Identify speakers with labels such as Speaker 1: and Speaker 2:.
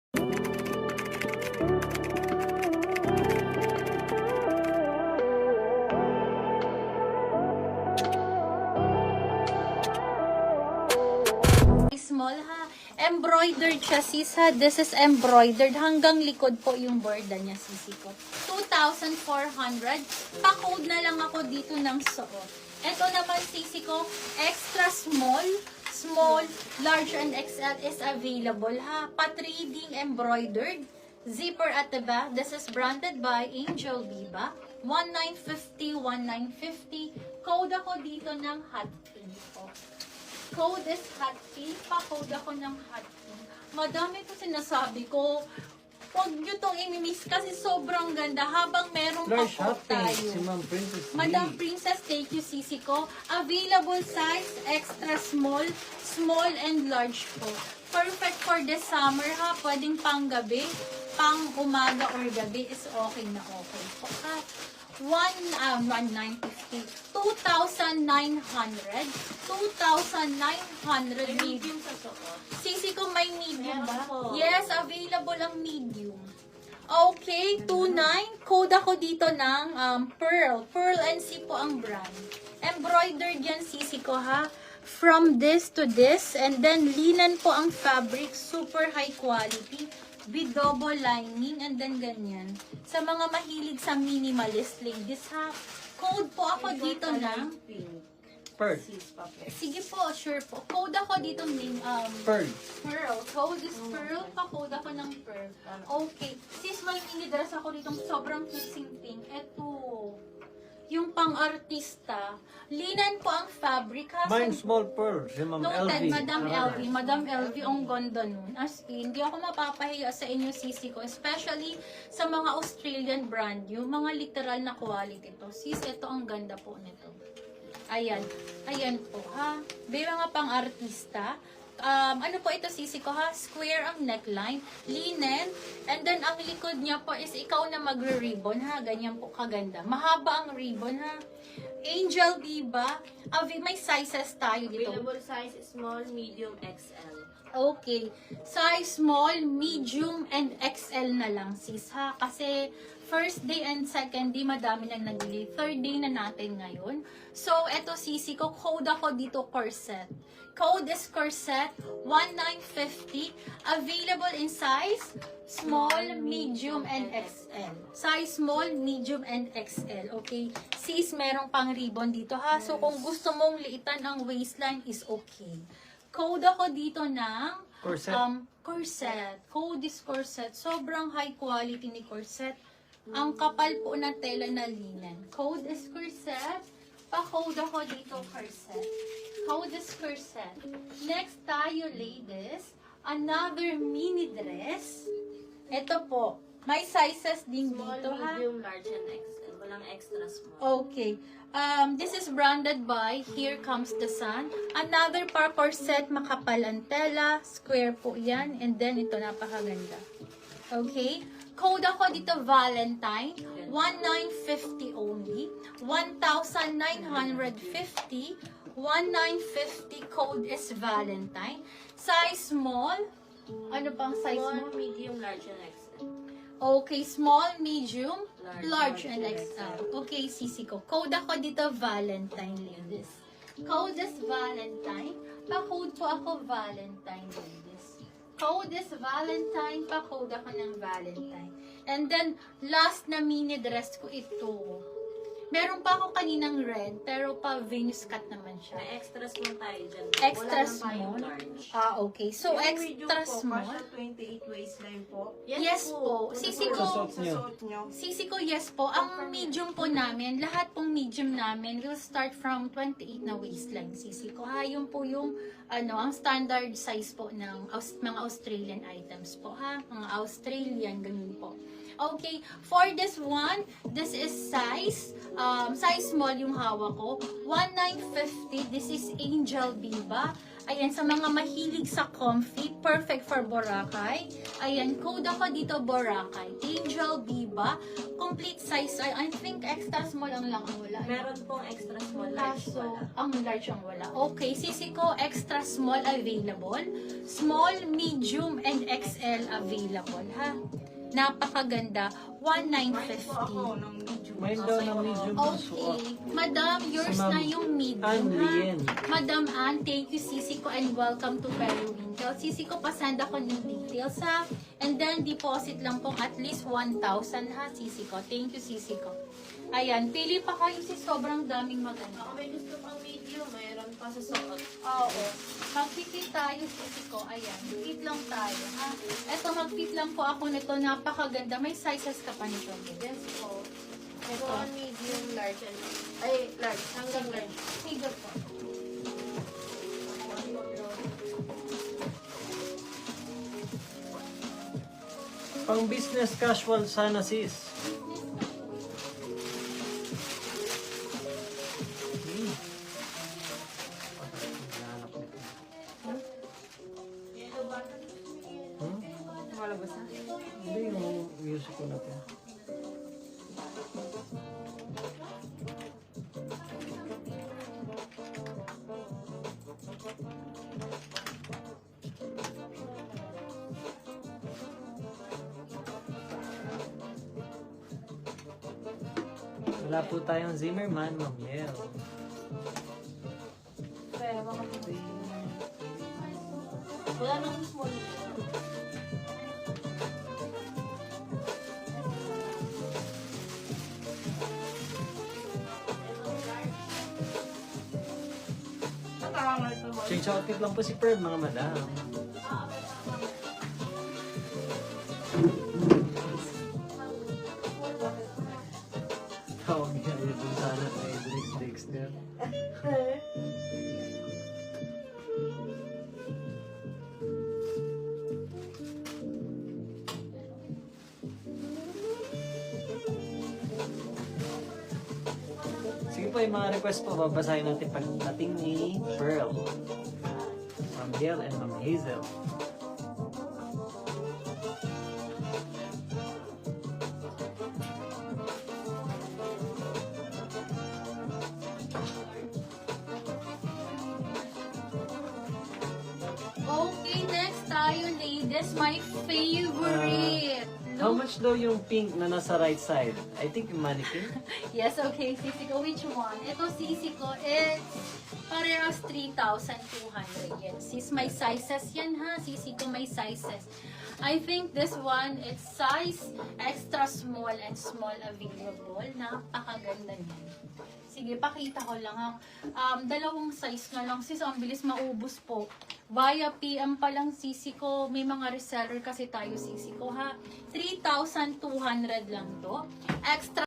Speaker 1: Small ha. Embroidered siya sis ha. This is embroidered. Hanggang likod po yung borda niya sisi ko. 2,400. Pa-code na lang ako dito ng suot. Ito naman sisi ko, extra small, small, large and XL is available ha. Pa-3D embroidered. Zipper at the back. This is branded by Angel Viva. 1950, 1950. Code ako dito ng hot pink po. Code is hot pink. Pa-code ako ng hot pink. Madami po sinasabi ko. Huwag nyo itong imimiss kasi sobrang ganda. Habang merong pa-code tayo.
Speaker 2: Si Ma'am Princess.
Speaker 1: Madam Princess, thank you sisi ko. Available size, extra small, small and large po. Perfect for the summer ha. Pwedeng pang gabi, pang umaga or gabi is okay na okay po ha. 1,950. 2,900. 2,900 medium sa suot. Sisi ko may medium ba? Yes, available ang medium. Okay, 29. Code ako dito ng Pearl. Pearl NC po ang brand. Embroidered yan sisi ko ha. From this to this. And then linen po ang fabric. Super high quality. With double lining and then ganyan. Sa mga mahilig sa minimalist ladies ha. Code po ako dito ng
Speaker 2: Pearl.
Speaker 1: sige po, sure po. Code ako dito ng
Speaker 2: Pearl.
Speaker 1: Pearl. Code is Pearl. Pa-code ako ng Pearl. Okay. Sis, may mini-dress ako ditong sobrang kissing pink. Ito. Yung pang-artista. Linen po ang fabric ha.
Speaker 2: Mine small pearl. Si Ma'am
Speaker 1: Noted,
Speaker 2: LV.
Speaker 1: Madam LV. Madam LV, ang ganda nun. As in, hindi ako mapapahiya sa inyo sisi ko. Especially sa mga Australian brand. Yung mga literal na quality to. Sis, ito ang ganda po nito. Ayan. Ayan po ha. May mga pang-artista. Ano po ito sisi ko ha? Square ang neckline. Linen. And then, ang likod niya po is ikaw na magre-ribbon ha. Ganyan po kaganda. Mahaba ang ribbon ha. Angel Viva. May sizes tayo dito.
Speaker 3: Available size small, medium, XL.
Speaker 1: Okay. Size small, medium, and XL na lang sis ha. Kasi first day and second day, madami nang nag-delay. Third day na natin ngayon. So, eto sisi ko, code ako dito corset. Code is corset, 1,950. Available in size, small, medium, and XL. Size small, medium, and XL. Okay? Sis, merong pang ribbon dito ha. So, kung gusto mong liitan ang waistline is okay. Code ako dito ng
Speaker 2: Corset.
Speaker 1: corset. Code is corset. Sobrang high quality ni corset. Ang kapal po ng tela na linen. Code is corset. Pa-code ako dito corset. Code is corset. Next tayo, ladies. Another mini dress. Ito po. May sizes din
Speaker 3: Small,
Speaker 1: dito ha.
Speaker 3: medium, large, and XL. Walang extra small.
Speaker 1: Okay. This is branded by Here Comes the Sun. Another par corset, makapal ang tela. Square po yan. And then, ito napakaganda. Okay. Code ako dito, Valentine. 1,950 only. 1,950. 1,950. Code is Valentine. Size small. Ano pang size
Speaker 3: Small,
Speaker 1: mo?
Speaker 3: medium, large, and XL.
Speaker 1: Okay, small, medium, large,
Speaker 3: Large,
Speaker 1: and XL. Okay, sisi ko. Code ako dito, Valentine, ladies. Code is Valentine. Pa-code po ako, Valentine, ladies. Code is Valentine. Pa-code ako ng Valentine. And then, last na mini dress ko ito. Meron pa ako kaninang red, pero pa Venus cut naman siya.
Speaker 3: May extra small tayo dyan.
Speaker 1: Extra
Speaker 3: Wala lang
Speaker 1: small?
Speaker 3: tayong large.
Speaker 1: Okay. So, extra small.
Speaker 4: 28 waistline po.
Speaker 1: Yes po. Sisi ko,
Speaker 2: Sa suot niyo.
Speaker 4: Suot nyo.
Speaker 1: Sisi ko, yes po. Ang medium po namin, lahat pong medium namin will start from 28 na waistline. Sisi ko, ha, yun po yung ang standard size po ng mga Australian items po, ha. Mga Australian, ganun po. Okay, for this one, this is size small yung hawak ko. 1,950. This is Angel Viva. Ayan, sa mga mahilig sa comfy, perfect for Boracay. Ayan, code ako dito, Boracay. Angel Biba. Complete size. I think extra small ang lang ang wala.
Speaker 3: Meron pong extra small, large
Speaker 1: Kaso,
Speaker 3: wala.
Speaker 1: ang large ang wala. Okay, sisi ko, extra small available. Small, medium, and XL available, ha? Napakaganda. 1,950.
Speaker 4: ng medyo.
Speaker 2: May daw na medium so
Speaker 1: Okay. Madam, yours
Speaker 2: Si Ma'am
Speaker 1: na yung medium,
Speaker 2: Ann
Speaker 1: ha?
Speaker 2: Lien.
Speaker 1: Madam Ann, thank you, Sisi ko, and welcome to Periwinkle. Sisi ko, pasend ako ng details, ha? And then, deposit lang po at least 1,000, ha, Sisi ko. Thank you, Sisi ko. Ayan, pili pa kayo si sobrang daming maganda.
Speaker 3: Ako may gusto pang medium, mayroon pa sa suot.
Speaker 1: Oo. Mag-fit tayo, Sisi ko. Ayan, fit lang tayo, ha? Eto, mag-fit lang po ako nito. Napakaganda. May sizes ka pa nito.
Speaker 3: Yes po.
Speaker 1: Ito.
Speaker 3: So, medium, large, and... Ay, large. Hanggang large.
Speaker 1: Sige po.
Speaker 2: Pang business casual sana sis. Hmm. Hmm?
Speaker 4: Malabas na.
Speaker 2: Hindi yung music ko natin. Wala po tayong Zimmerman, Ma'am Yel.
Speaker 3: Pero, baka wala nang small.
Speaker 4: Natawangal ito mo.
Speaker 2: Change outfit lang po si Pearl, mga madam. Tawag niya yun dun sana kay Dexter. Sige po, yung mga request po, babasahin natin pagdating ni Pearl. Ma'am Gail and Ma'am Hazel.
Speaker 1: Okay, next tayo, ladies. My favorite.
Speaker 2: How much daw yung pink na nasa right side? I think yung mannequin.
Speaker 1: Yes, okay, Sisi ko. Which one? Ito, Sisi ko, it's parehas 3,200 yan. Sis, may sizes yan, ha? Sisi ko, may sizes. I think this one, it's size extra small and small available. Napakaganda niyan. Sige, pakita ko lang, ha? Dalawang size na lang, sis. Ang bilis maubos po. Via PM pa lang, Sisi ko. May mga reseller kasi tayo, Sisi ko, ha? 3,200 lang to. Extra